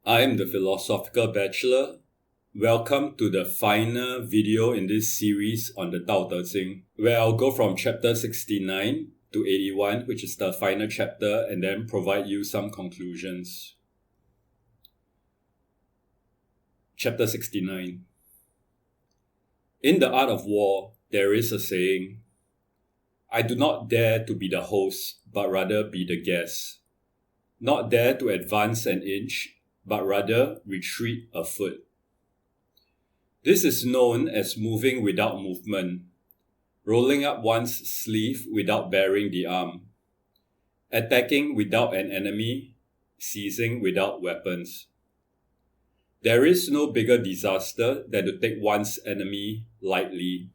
I am the Philosophical Bachelor. Welcome to the final video in this series on the Tao Te Ching, where I'll go from chapter 69 to 81, which is the final chapter, and then provide you some conclusions. Chapter 69. In the art of war, there is a saying, I do not dare to be the host, but rather be the guest. Not dare to advance an inch, but rather retreat a foot. This is known as moving without movement, rolling up one's sleeve without baring the arm, attacking without an enemy, seizing without weapons. There is no bigger disaster than to take one's enemy lightly.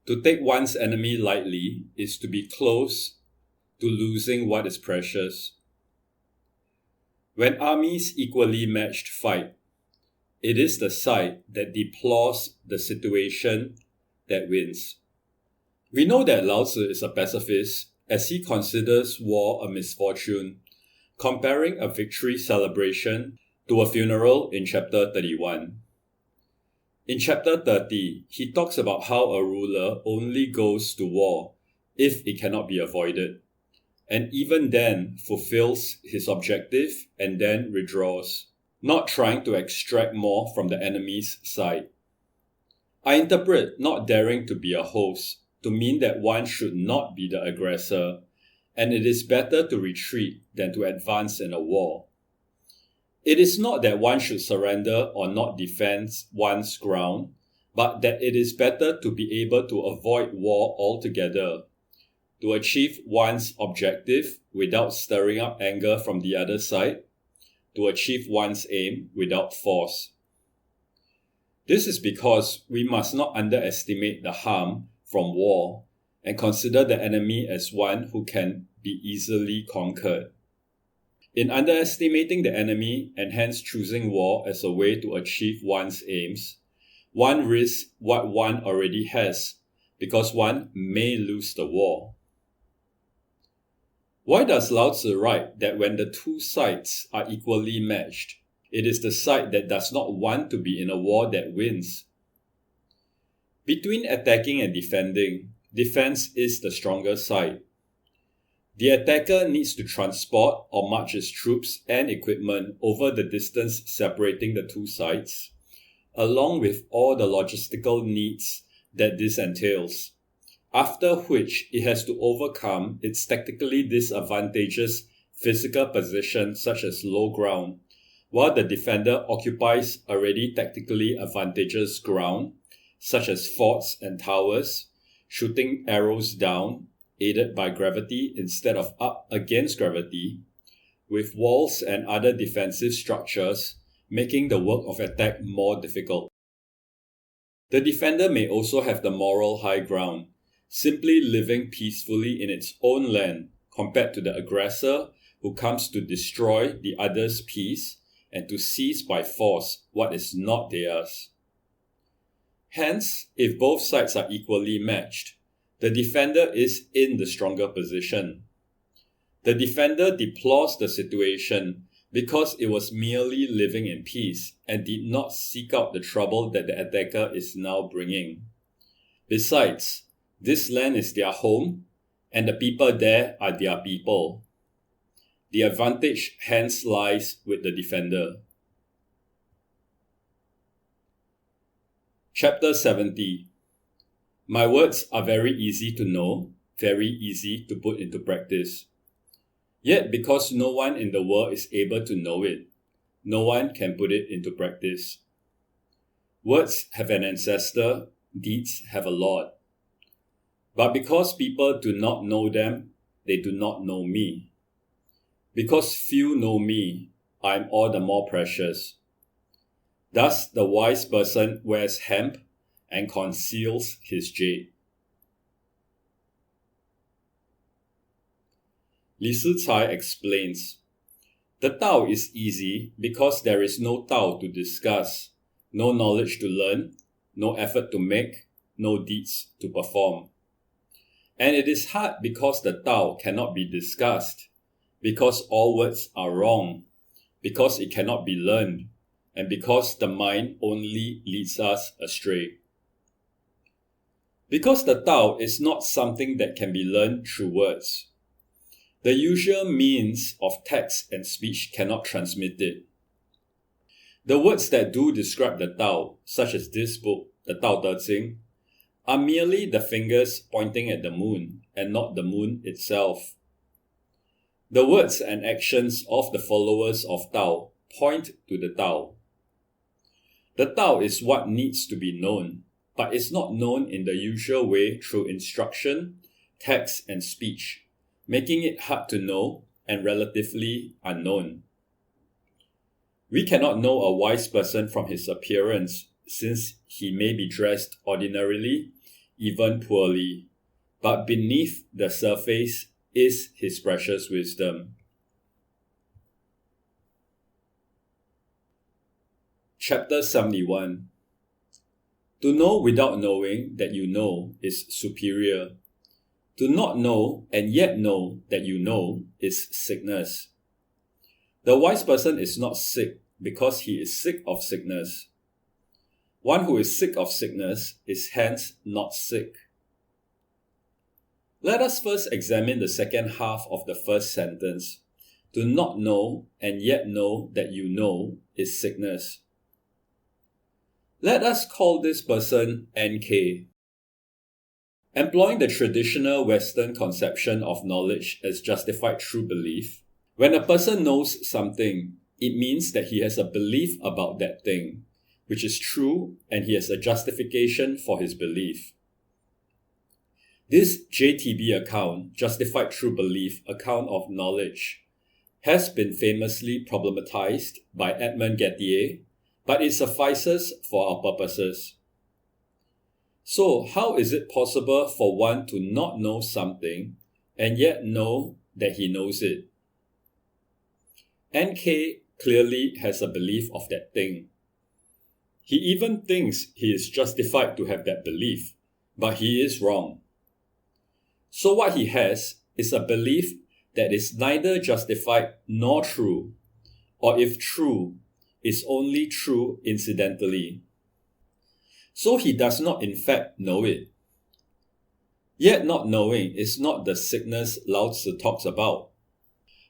To take one's enemy lightly is to be close to losing what is precious. When armies equally matched fight, it is the side that deplores the situation that wins. We know that Lao Tzu is a pacifist as he considers war a misfortune, comparing a victory celebration to a funeral in chapter 31. In chapter 30, he talks about how a ruler only goes to war if it cannot be avoided, and even then fulfills his objective and then withdraws, not trying to extract more from the enemy's side. I interpret not daring to be a host to mean that one should not be the aggressor, and it is better to retreat than to advance in a war. It is not that one should surrender or not defend one's ground, but that it is better to be able to avoid war altogether, to achieve one's objective without stirring up anger from the other side, to achieve one's aim without force. This is because we must not underestimate the harm from war and consider the enemy as one who can be easily conquered. In underestimating the enemy and hence choosing war as a way to achieve one's aims, one risks what one already has because one may lose the war. Why does Lao Tzu write that when the two sides are equally matched, it is the side that does not want to be in a war that wins? Between attacking and defending, defense is the stronger side. The attacker needs to transport or march his troops and equipment over the distance separating the two sides, along with all the logistical needs that this entails, after which it has to overcome its tactically disadvantageous physical position such as low ground, while the defender occupies already tactically advantageous ground such as forts and towers, shooting arrows down, aided by gravity instead of up against gravity, with walls and other defensive structures making the work of attack more difficult. The defender may also have the moral high ground, simply living peacefully in its own land compared to the aggressor who comes to destroy the other's peace and to seize by force what is not theirs. Hence, if both sides are equally matched, the defender is in the stronger position. The defender deplores the situation because it was merely living in peace and did not seek out the trouble that the attacker is now bringing. Besides, this land is their home, and the people there are their people. The advantage hence lies with the defender. Chapter 70. My words are very easy to know, very easy to put into practice. Yet because no one in the world is able to know it, no one can put it into practice. Words have an ancestor, deeds have a lord. But because people do not know them, they do not know me. Because few know me, I am all the more precious. Thus the wise person wears hemp and conceals his jade. Li Cai explains, the Tao is easy because there is no Tao to discuss, no knowledge to learn, no effort to make, no deeds to perform. And it is hard because the Tao cannot be discussed, because all words are wrong, because it cannot be learned, and because the mind only leads us astray. Because the Tao is not something that can be learned through words, the usual means of text and speech cannot transmit it. The words that do describe the Tao, such as this book, the Tao Te Ching, are merely the fingers pointing at the moon and not the moon itself. The words and actions of the followers of Tao point to the Tao. The Tao is what needs to be known, but is not known in the usual way through instruction, text, and speech, making it hard to know and relatively unknown. We cannot know a wise person from his appearance, since he may be dressed ordinarily, even poorly, but beneath the surface is his precious wisdom. Chapter 71. To know without knowing that you know is superior. To not know and yet know that you know is sickness. The wise person is not sick because he is sick of sickness. One who is sick of sickness is hence not sick. Let us first examine the second half of the first sentence. To not know and yet know that you know is sickness. Let us call this person NK. Employing the traditional Western conception of knowledge as justified true belief, when a person knows something, it means that he has a belief about that thing, which is true, and he has a justification for his belief. This JTB account, Justified True Belief account of knowledge, has been famously problematized by Edmond Gettier, but it suffices for our purposes. So, how is it possible for one to not know something and yet know that he knows it? NK clearly has a belief of that thing. He even thinks he is justified to have that belief, but he is wrong. So what he has is a belief that is neither justified nor true, or if true, is only true incidentally. So he does not in fact know it. Yet not knowing is not the sickness Lao Tzu talks about.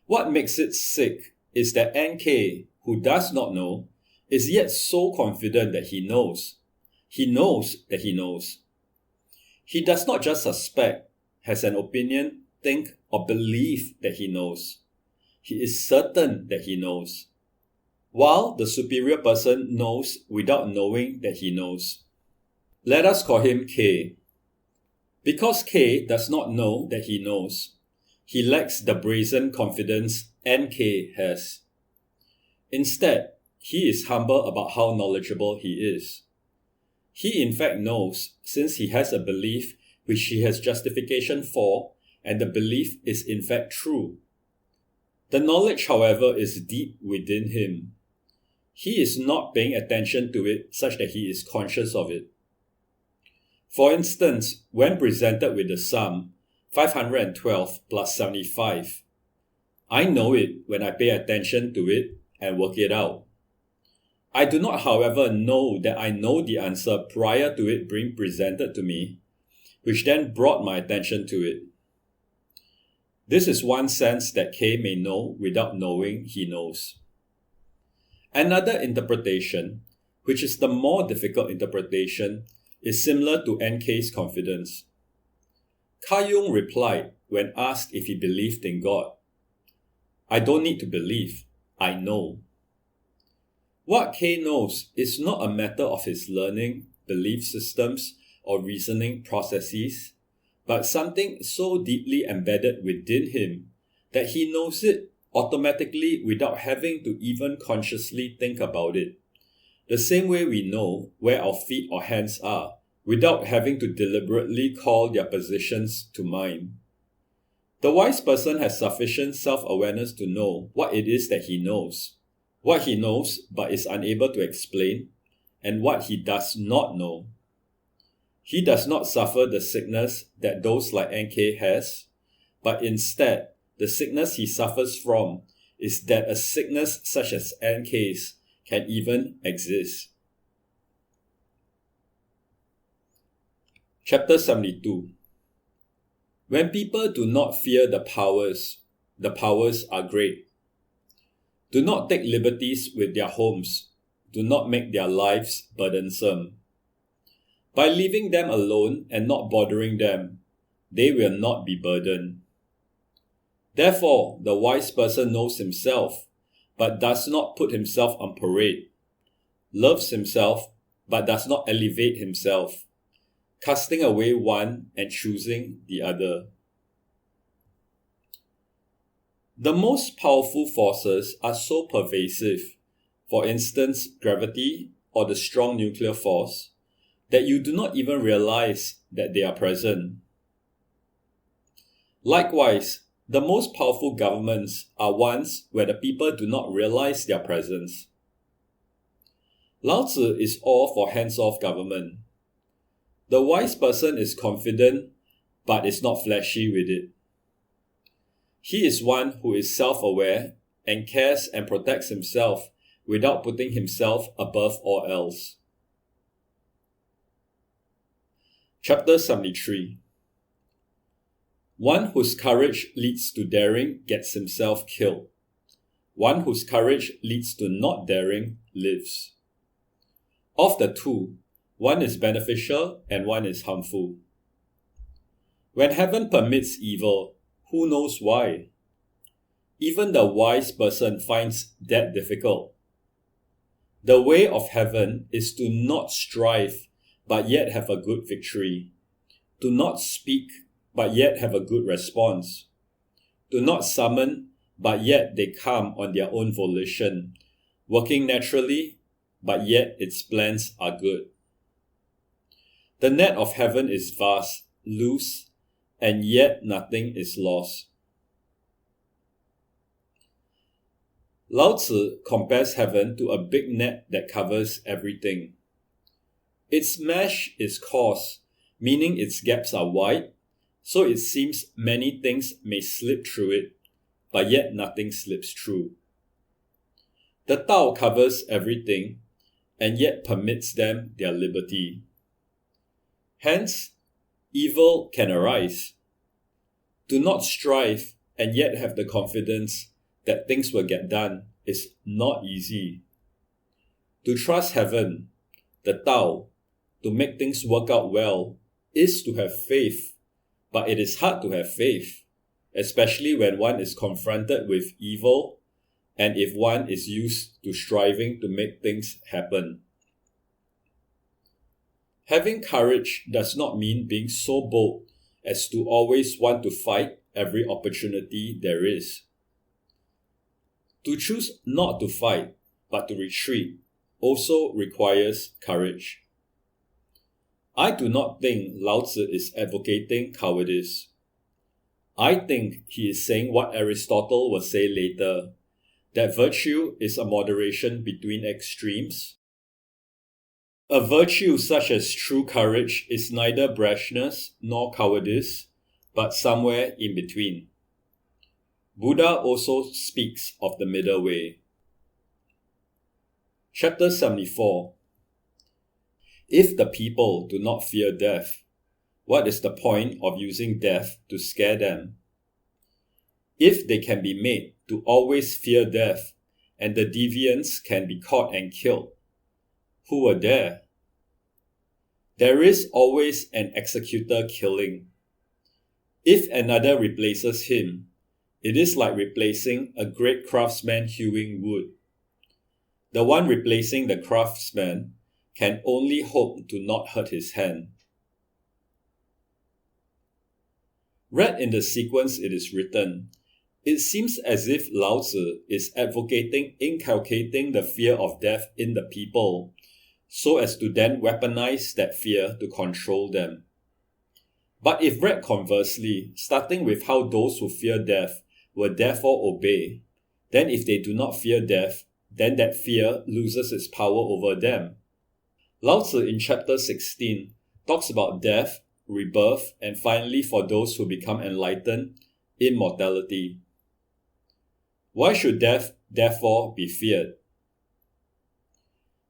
What makes it sick is that NK, who does not know, is yet so confident that he knows. He knows that he knows. He does not just suspect, has an opinion, think, or believe that he knows. He is certain that he knows. While the superior person knows without knowing that he knows. Let us call him K. Because K does not know that he knows, he lacks the brazen confidence NK has. Instead, he is humble about how knowledgeable he is. He in fact knows, since he has a belief which he has justification for, and the belief is in fact true. The knowledge, however, is deep within him. He is not paying attention to it such that he is conscious of it. For instance, when presented with the sum 512 plus 75, I know it when I pay attention to it and work it out. I do not, however, know that I know the answer prior to it being presented to me, which then brought my attention to it. This is one sense that K may know without knowing he knows. Another interpretation, which is the more difficult interpretation, is similar to NK's confidence. Jung replied when asked if he believed in God, I don't need to believe, I know. What K knows is not a matter of his learning, belief systems, or reasoning processes, but something so deeply embedded within him that he knows it automatically without having to even consciously think about it. The same way we know where our feet or hands are without having to deliberately call their positions to mind. The wise person has sufficient self-awareness to know what it is that he knows, what he knows but is unable to explain, and what he does not know. He does not suffer the sickness that those like NK has, but instead, the sickness he suffers from is that a sickness such as NKs can even exist. Chapter 72. When people do not fear the powers are great. Do not take liberties with their homes. Do not make their lives burdensome. By leaving them alone and not bothering them, they will not be burdened. Therefore, the wise person knows himself, but does not put himself on parade, loves himself, but does not elevate himself, casting away one and choosing the other. The most powerful forces are so pervasive, for instance gravity or the strong nuclear force, that you do not even realize that they are present. Likewise, the most powerful governments are ones where the people do not realize their presence. Lao Tzu is all for hands-off government. The wise person is confident but is not flashy with it. He is one who is self-aware and cares and protects himself without putting himself above all else. Chapter 73. One whose courage leads to daring gets himself killed. One whose courage leads to not daring lives. Of the two, one is beneficial and one is harmful. When heaven permits evil, who knows why? Even the wise person finds that difficult. The way of heaven is to not strive, but yet have a good victory. To not speak, but yet have a good response. To not summon, but yet they come on their own volition, working naturally, but yet its plans are good. The net of heaven is vast, loose, and yet nothing is lost. Lao Tzu compares heaven to a big net that covers everything. Its mesh is coarse, meaning its gaps are wide, so it seems many things may slip through it, but yet nothing slips through. The Tao covers everything, and yet permits them their liberty. Hence, evil can arise. Do not strive and yet have the confidence that things will get done is not easy. To trust heaven, the Tao, to make things work out well, is to have faith, but it is hard to have faith, especially when one is confronted with evil and if one is used to striving to make things happen. Having courage does not mean being so bold as to always want to fight every opportunity there is. To choose not to fight, but to retreat, also requires courage. I do not think Lao Tzu is advocating cowardice. I think he is saying what Aristotle will say later, that virtue is a moderation between extremes. A virtue such as true courage is neither brashness nor cowardice, but somewhere in between. Buddha also speaks of the middle way. Chapter 74. If the people do not fear death, what is the point of using death to scare them? If they can be made to always fear death, and the deviants can be caught and killed, who were there? There is always an executor killing. If another replaces him, it is like replacing a great craftsman hewing wood. The one replacing the craftsman can only hope to not hurt his hand. Read in the sequence it is written, it seems as if Lao Tzu is advocating inculcating the fear of death in the people, so as to then weaponize that fear to control them. But if read conversely, starting with how those who fear death will therefore obey, then if they do not fear death, then that fear loses its power over them. Lao Tzu in chapter 16 talks about death, rebirth, and finally for those who become enlightened, immortality. Why should death therefore be feared?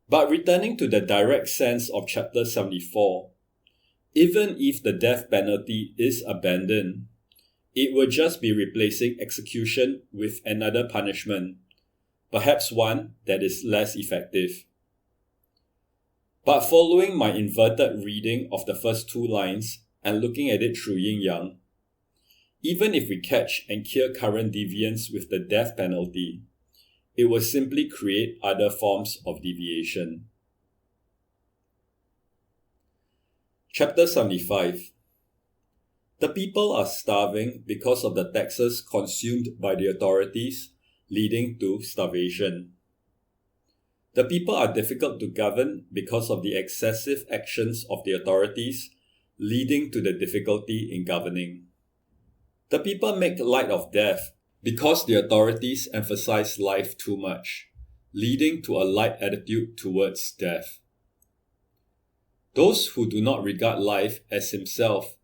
But returning to the direct sense of chapter 74, even if the death penalty is abandoned, it will just be replacing execution with another punishment, perhaps one that is less effective. But following my inverted reading of the first two lines and looking at it through yin-yang, even if we catch and cure current deviance with the death penalty, it will simply create other forms of deviation. Chapter 75. The people are starving because of the taxes consumed by the authorities, leading to starvation. The people are difficult to govern because of the excessive actions of the authorities, leading to the difficulty in governing. The people make light of death because the authorities emphasize life too much, leading to a light attitude towards death. Those who do not regard life as himself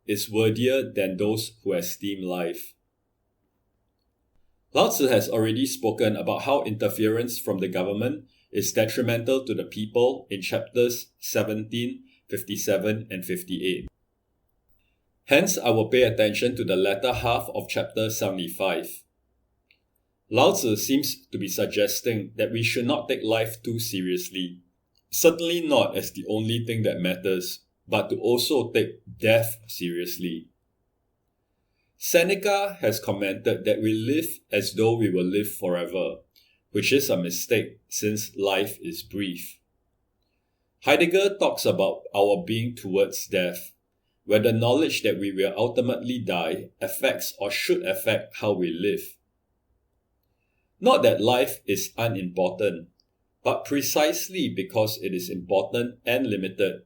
is worthier than those who esteem life. Lao Tzu has already spoken about how interference from the government is detrimental to the people in chapters 17, 57, and 58. Hence, I will pay attention to the latter half of chapter 75. Lao Tzu seems to be suggesting that we should not take life too seriously, certainly not as the only thing that matters, but to also take death seriously. Seneca has commented that we live as though we will live forever, which is a mistake since life is brief. Heidegger talks about our being towards death, where the knowledge that we will ultimately die affects or should affect how we live. Not that life is unimportant, but precisely because it is important and limited,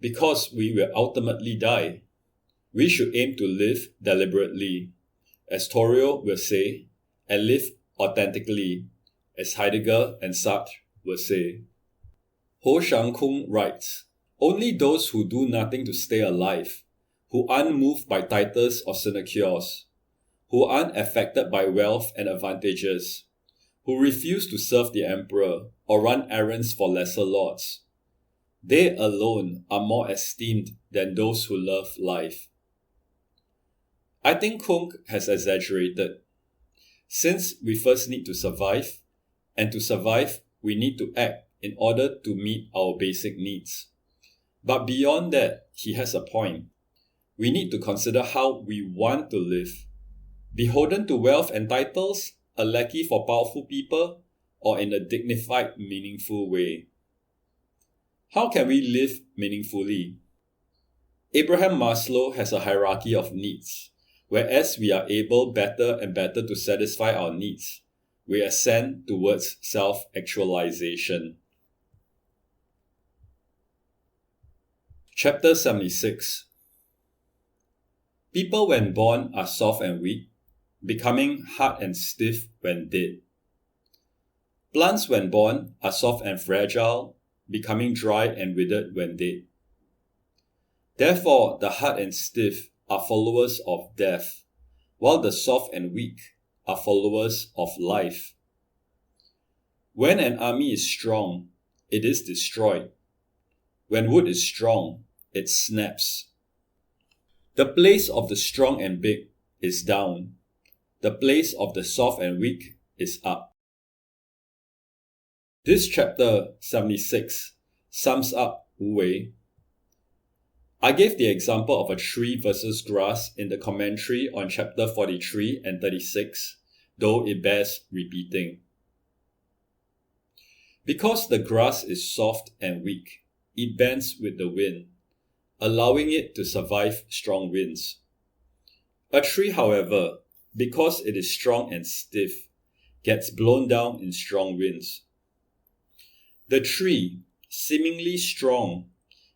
because we will ultimately die, we should aim to live deliberately, as Thoreau will say, and live authentically, as Heidegger and Sartre will say. Ho Shang-Kung writes, "Only those who do nothing to stay alive, who aren't moved by titles or sinecures, who aren't affected by wealth and advantages, who refuse to serve the emperor or run errands for lesser lords, they alone are more esteemed than those who love life." I think Kung has exaggerated. Since we first need to survive, and to survive, we need to act in order to meet our basic needs. But beyond that, he has a point. We need to consider how we want to live. Beholden to wealth and titles, a lackey for powerful people, or in a dignified, meaningful way. How can we live meaningfully? Abraham Maslow has a hierarchy of needs, where as we are able better and better to satisfy our needs, we ascend towards self-actualization. Chapter 76. People when born are soft and weak, becoming hard and stiff when dead. Plants when born are soft and fragile, becoming dry and withered when dead. Therefore, the hard and stiff are followers of death, while the soft and weak are followers of life. When an army is strong, it is destroyed. When wood is strong, it snaps. The place of the strong and big is down. The place of the soft and weak is up. This chapter 76 sums up Wu Wei. I gave the example of a tree versus grass in the commentary on chapter 43 and 36, though it bears repeating. Because the grass is soft and weak, it bends with the wind, allowing it to survive strong winds. A tree, however, because it is strong and stiff, gets blown down in strong winds. The tree, seemingly strong,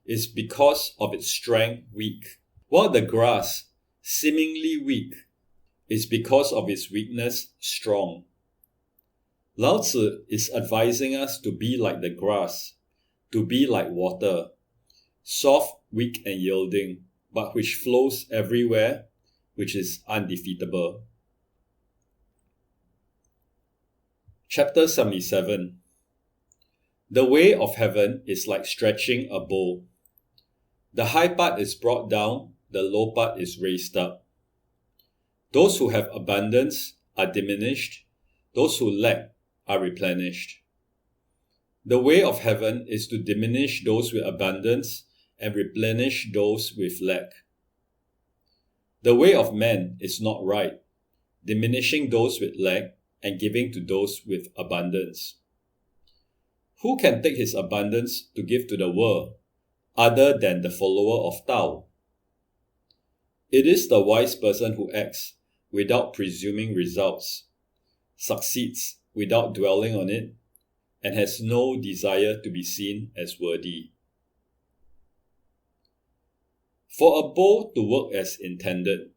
is because of its strength weak, while the grass, seemingly weak, is because of its weakness strong. Lao Tzu is advising us to be like the grass, to be like water, soft, weak and yielding, but which flows everywhere, which is undefeatable. Chapter 77. The way of heaven is like stretching a bow. The high part is brought down, the low part is raised up. Those who have abundance are diminished, those who lack are replenished. The way of heaven is to diminish those with abundance and replenish those with lack. The way of man is not right, diminishing those with lack and giving to those with abundance. Who can take his abundance to give to the world, other than the follower of Tao? It is the wise person who acts without presuming results, succeeds without dwelling on it, and has no desire to be seen as worthy. For a bow to work as intended,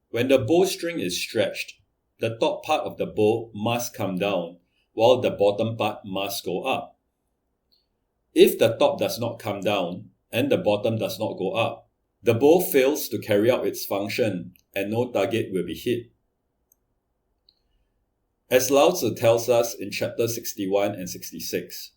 when the bowstring is stretched, the top part of the bow must come down, while the bottom part must go up. If the top does not come down, and the bottom does not go up, the bow fails to carry out its function, and no target will be hit. As Lao Tzu tells us in chapter 61 and 66,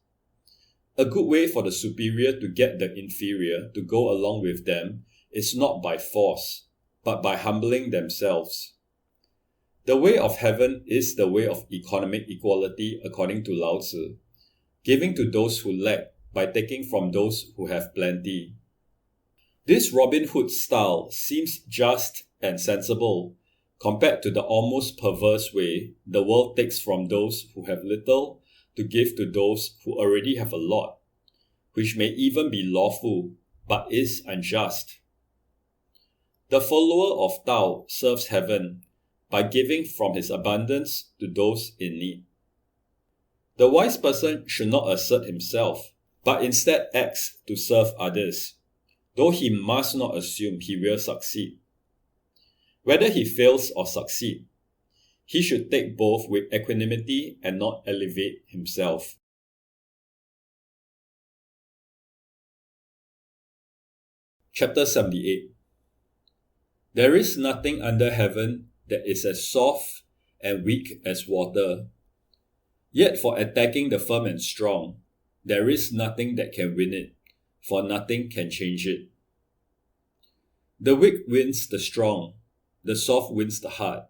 a good way for the superior to get the inferior to go along with them is not by force, but by humbling themselves. The way of heaven is the way of economic equality according to Lao Tzu, giving to those who lack by taking from those who have plenty. This Robin Hood style seems just and sensible compared to the almost perverse way the world takes from those who have little to give to those who already have a lot, which may even be lawful but is unjust. The follower of Tao serves heaven by giving from his abundance to those in need. The wise person should not assert himself, but instead acts to serve others, though he must not assume he will succeed. Whether he fails or succeeds, he should take both with equanimity and not elevate himself. Chapter 78. There is nothing under heaven that is as soft and weak as water. Yet for attacking the firm and strong, there is nothing that can win it, for nothing can change it. The weak wins the strong, the soft wins the hard.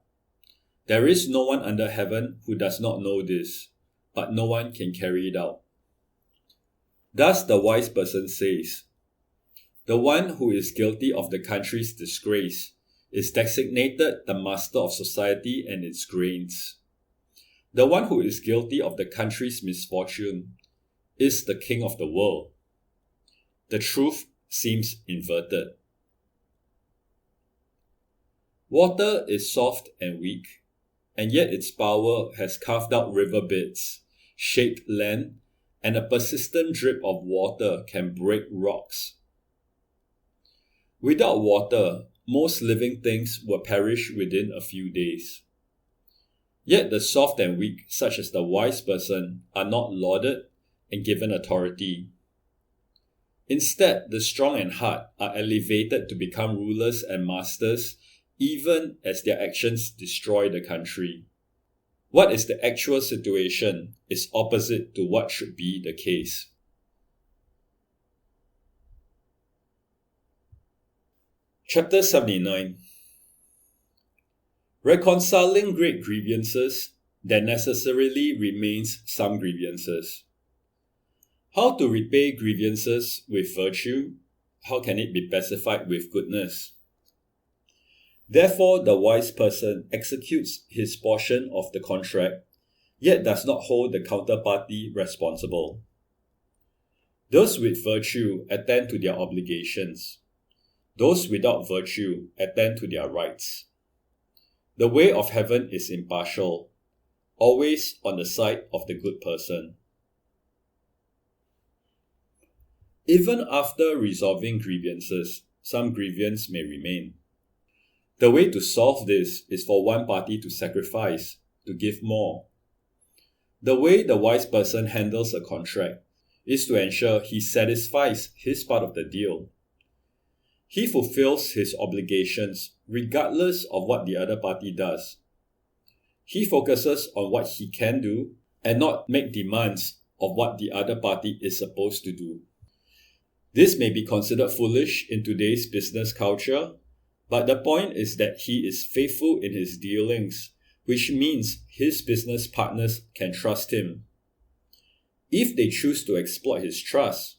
There is no one under heaven who does not know this, but no one can carry it out. Thus the wise person says, the one who is guilty of the country's disgrace is designated the master of society and its grains. The one who is guilty of the country's misfortune is the king of the world. The truth seems inverted. Water is soft and weak, and yet its power has carved out riverbeds, shaped land, and a persistent drip of water can break rocks. Without water, most living things will perish within a few days. Yet the soft and weak, such as the wise person, are not lauded and given authority. Instead, the strong and hard are elevated to become rulers and masters, even as their actions destroy the country. What is the actual situation is opposite to what should be the case. Chapter 79. Reconciling great grievances, there necessarily remains some grievances. How to repay grievances with virtue? How can it be pacified with goodness? Therefore, the wise person executes his portion of the contract, yet does not hold the counterparty responsible. Those with virtue attend to their obligations. Those without virtue attend to their rights. The way of heaven is impartial, always on the side of the good person. Even after resolving grievances, some grievance may remain. The way to solve this is for one party to sacrifice, to give more. The way the wise person handles a contract is to ensure he satisfies his part of the deal. He fulfills his obligations regardless of what the other party does. He focuses on what he can do and not make demands of what the other party is supposed to do. This may be considered foolish in today's business culture, but the point is that he is faithful in his dealings, which means his business partners can trust him. If they choose to exploit his trust,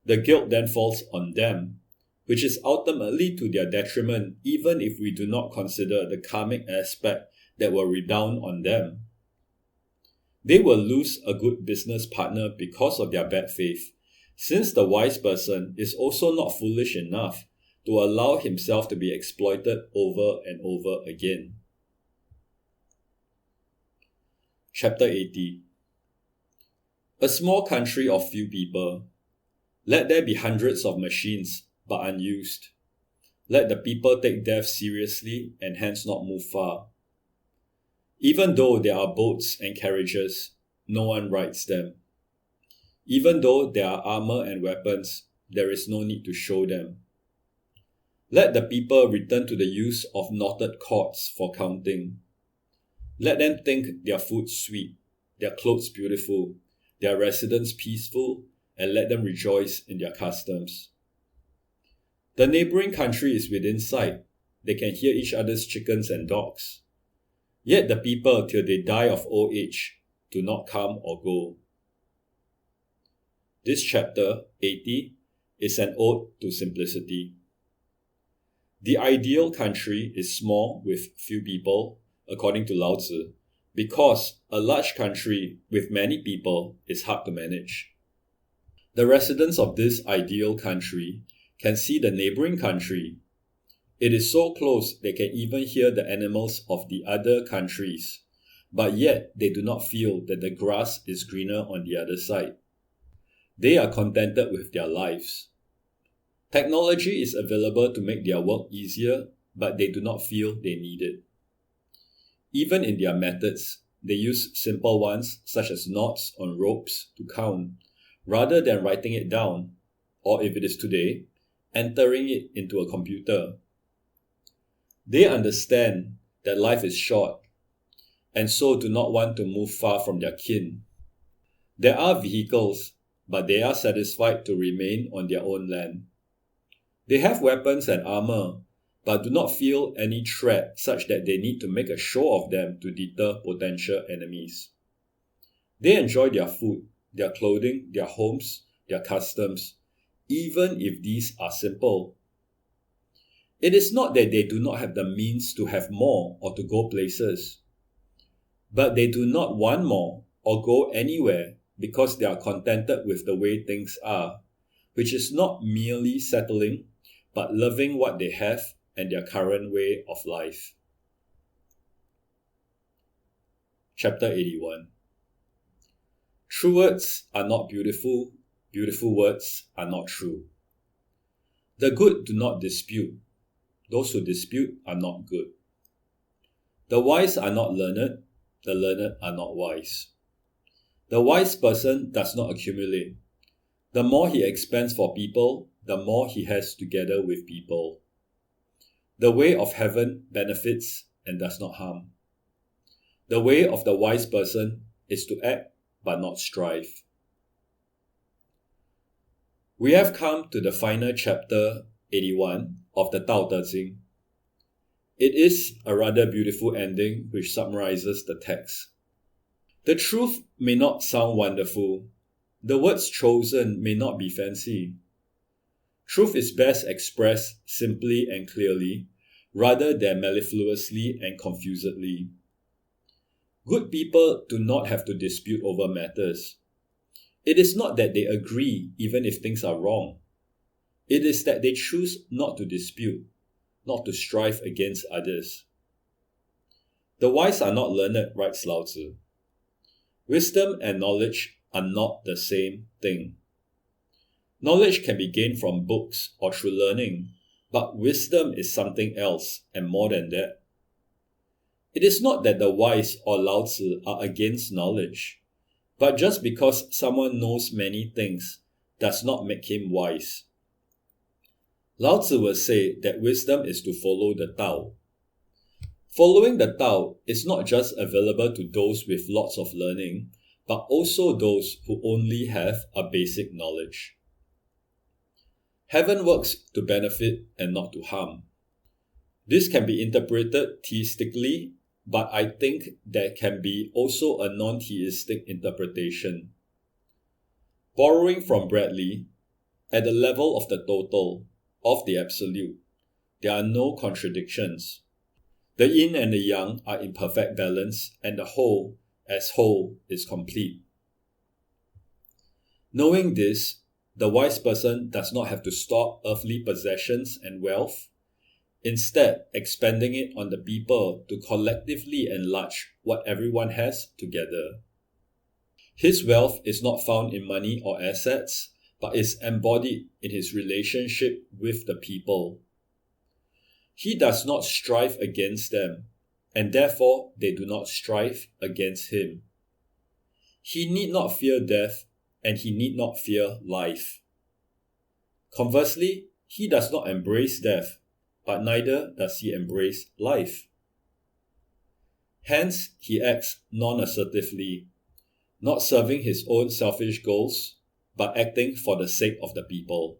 the guilt then falls on them, which is ultimately to their detriment even if we do not consider the karmic aspect that will redound on them. They will lose a good business partner because of their bad faith, since the wise person is also not foolish enough to allow himself to be exploited over and over again. Chapter 80. A small country of few people. Let there be hundreds of machines, but unused. Let the people take death seriously and hence not move far. Even though there are boats and carriages, no one rides them. Even though there are armor and weapons, there is no need to show them. Let the people return to the use of knotted cords for counting. Let them think their food sweet, their clothes beautiful, their residence peaceful, and let them rejoice in their customs. The neighboring country is within sight. They can hear each other's chickens and dogs. Yet the people, till they die of old age, do not come or go. This chapter, 80, is an ode to simplicity. The ideal country is small with few people, according to Lao Tzu, because a large country with many people is hard to manage. The residents of this ideal country can see the neighboring country. It is so close they can even hear the animals of the other countries, but yet they do not feel that the grass is greener on the other side. They are contented with their lives. Technology is available to make their work easier, but they do not feel they need it. Even in their methods, they use simple ones such as knots on ropes to count, rather than writing it down, or if it is today, entering it into a computer. They understand that life is short, and so do not want to move far from their kin. There are vehicles, but they are satisfied to remain on their own land. They have weapons and armor, but do not feel any threat such that they need to make a show of them to deter potential enemies. They enjoy their food, their clothing, their homes, their customs, even if these are simple. It is not that they do not have the means to have more or to go places, but they do not want more or go anywhere because they are contented with the way things are, which is not merely settling, but loving what they have and their current way of life. Chapter 81. True words are not beautiful, beautiful words are not true. The good do not dispute. Those who dispute are not good. The wise are not learned, the learned are not wise. The wise person does not accumulate. The more he expends for people, the more he has together with people. The way of heaven benefits and does not harm. The way of the wise person is to act but not strive. We have come to the final chapter 81 of the Tao Te Ching. It is a rather beautiful ending which summarizes the text. The truth may not sound wonderful. The words chosen may not be fancy. Truth is best expressed simply and clearly, rather than mellifluously and confusedly. Good people do not have to dispute over matters. It is not that they agree even if things are wrong. It is that they choose not to dispute, not to strive against others. The wise are not learned, writes Lao Tzu. Wisdom and knowledge are not the same thing. Knowledge can be gained from books or through learning, but wisdom is something else and more than that. It is not that the wise or Lao Tzu are against knowledge, but just because someone knows many things does not make him wise. Lao Tzu will say that wisdom is to follow the Tao. Following the Tao is not just available to those with lots of learning, but also those who only have a basic knowledge. Heaven works to benefit and not to harm. This can be interpreted theistically, but I think there can be also a non-theistic interpretation. Borrowing from Bradley, at the level of the total, of the absolute, there are no contradictions. The yin and the yang are in perfect balance, and the whole, as whole, is complete. Knowing this, the wise person does not have to store earthly possessions and wealth, instead expending it on the people to collectively enlarge what everyone has together. His wealth is not found in money or assets, but is embodied in his relationship with the people. He does not strive against them, and therefore they do not strive against him. He need not fear death, and he need not fear life. Conversely, he does not embrace death, but neither does he embrace life. Hence, he acts non-assertively, not serving his own selfish goals, but acting for the sake of the people.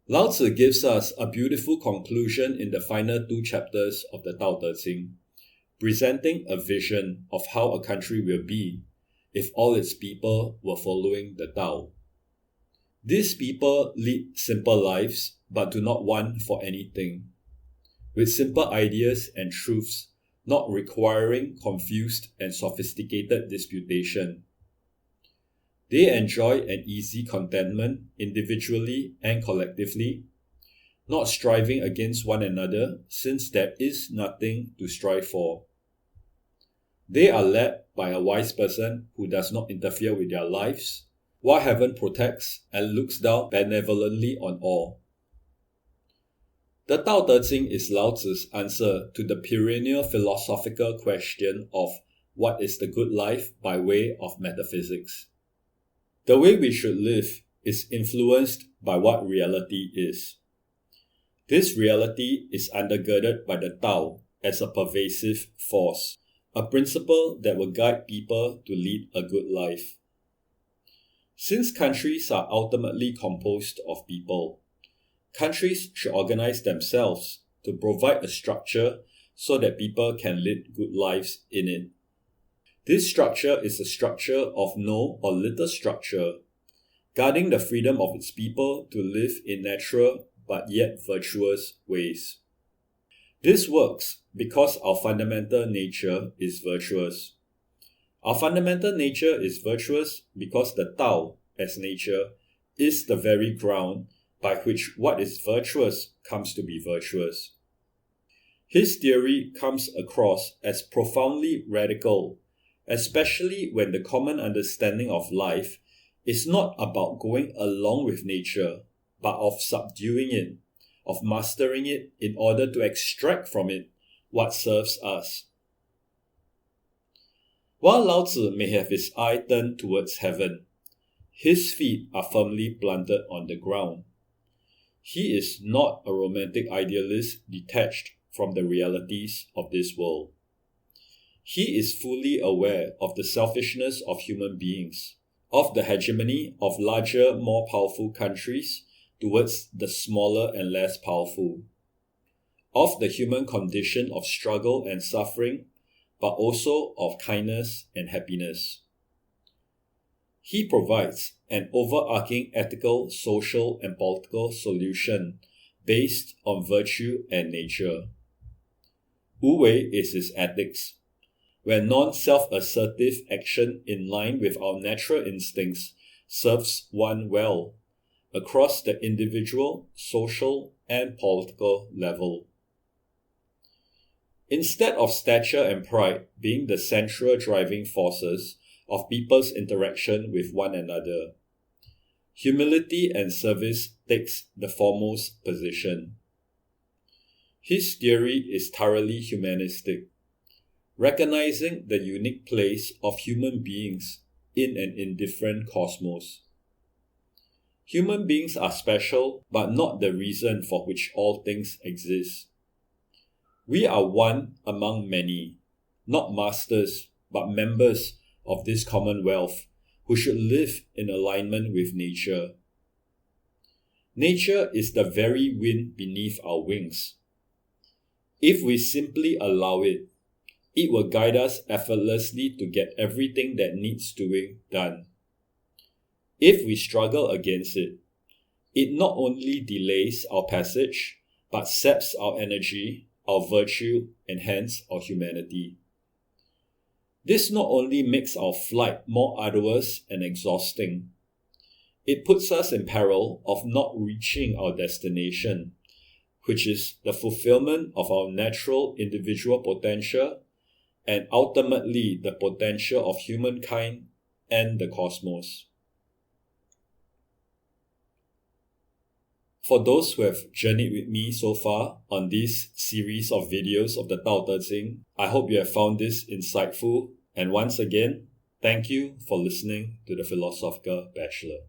Lao Tzu gives us a beautiful conclusion in the final 2 chapters of the Tao Te Ching, presenting a vision of how a country will be if all its people were following the Tao. These people lead simple lives but do not want for anything, with simple ideas and truths not requiring confused and sophisticated disputation. They enjoy an easy contentment individually and collectively, not striving against one another since there is nothing to strive for. They are led by a wise person who does not interfere with their lives, while heaven protects and looks down benevolently on all. The Tao Te Ching is Lao Tzu's answer to the perennial philosophical question of what is the good life by way of metaphysics. The way we should live is influenced by what reality is. This reality is undergirded by the Tao as a pervasive force, a principle that will guide people to lead a good life. Since countries are ultimately composed of people, countries should organize themselves to provide a structure so that people can lead good lives in it. This structure is a structure of no or little structure, guarding the freedom of its people to live in natural but yet virtuous ways. This works because our fundamental nature is virtuous. Our fundamental nature is virtuous because the Tao, as nature, is the very ground by which what is virtuous comes to be virtuous. His theory comes across as profoundly radical, especially when the common understanding of life is not about going along with nature, but of subduing it, of mastering it in order to extract from it what serves us. While Lao Tzu may have his eye turned towards heaven, his feet are firmly planted on the ground. He is not a romantic idealist detached from the realities of this world. He is fully aware of the selfishness of human beings, of the hegemony of larger, more powerful countries towards the smaller and less powerful, of the human condition of struggle and suffering, but also of kindness and happiness. He provides an overarching ethical, social, and political solution based on virtue and nature. Wu Wei is his ethics, where non-self-assertive action in line with our natural instincts serves one well, across the individual, social, and political level. Instead of stature and pride being the central driving forces of people's interaction with one another, humility and service takes the foremost position. His theory is thoroughly humanistic, recognizing the unique place of human beings in an indifferent cosmos. Human beings are special, but not the reason for which all things exist. We are one among many, not masters, but members of this commonwealth who should live in alignment with nature. Nature is the very wind beneath our wings. If we simply allow it, it will guide us effortlessly to get everything that needs doing done. If we struggle against it, it not only delays our passage, but saps our energy, our virtue, and hence our humanity. This not only makes our flight more arduous and exhausting, it puts us in peril of not reaching our destination, which is the fulfillment of our natural individual potential and ultimately the potential of humankind and the cosmos. For those who have journeyed with me so far on this series of videos of the Tao Te Ching, I hope you have found this insightful, and once again, thank you for listening to the Philosophical Bachelor.